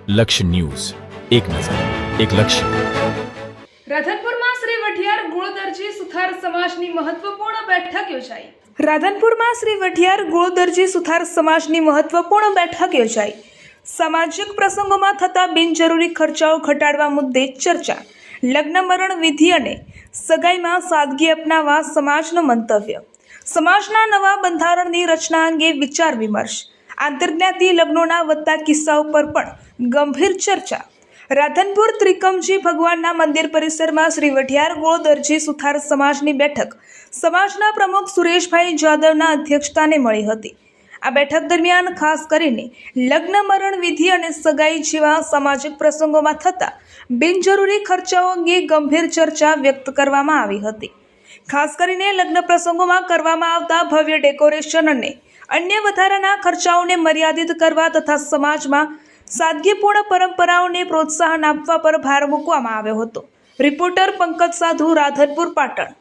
લક્ષ્ય ન્યૂઝ, એક નજર, એક લક્ષ્ય. રાધનપુરમાં શ્રી વઢિયાર ગુણદરજી સુથાર સમાજની મહત્વપૂર્ણ બેઠક યોજાઈ. રાધનપુરમાં શ્રી વઢિયાર ગુણદરજી સુથાર સમાજની મહત્વપૂર્ણ બેઠક યોજાઈ. સામાજિક પ્રસંગોમાં થતા બિનજરૂરી ખર્ચાઓ ઘટાડવા મુદ્દે ચર્ચા. લગ્ન મરણ વિધિ અને સગાઈમાં સાદગી અપનાવવા સમાજનું મંતવ્ય. સમાજના નવા બંધારણની રચના અંગે વિચાર વિમર્શ. આંતરજ્ઞાતિ લગ્નોના વધતા કિસ્સાઓ પર પણ ગંભીર ચર્ચા. રાધનપુર ત્રિકમજી ભગવાનના મંદિર પરિસરમાં શ્રી વઢિયાર ગુણદરજી સુથાર સમાજની બેઠક સમાજના પ્રમુખ સુરેશભાઈ જાદવના અધ્યક્ષતાને મળી હતી. આ બેઠક દરમિયાન ખાસ કરીને લગ્ન મરણ વિધિ અને સગાઈ જેવા સામાજિક પ્રસંગોમાં થતા બિનજરૂરી ખર્ચાઓ અંગે ગંભીર ચર્ચા વ્યક્ત કરવામાં આવી હતી. ખાસ કરીને લગ્ન પ્રસંગોમાં કરવામાં આવતા ભવ્ય ડેકોરેશન અને અન્ય વધારાના ખર્ચાઓને મર્યાદિત કરવા તથા સમાજમાં સાદગીપૂર્ણ પરંપરાઓને પ્રોત્સાહન આપવા પર ભાર મૂકવામાં આવ્યો હતો. રિપોર્ટર પંકજ સાધુ, રાધનપુર, પાટણ.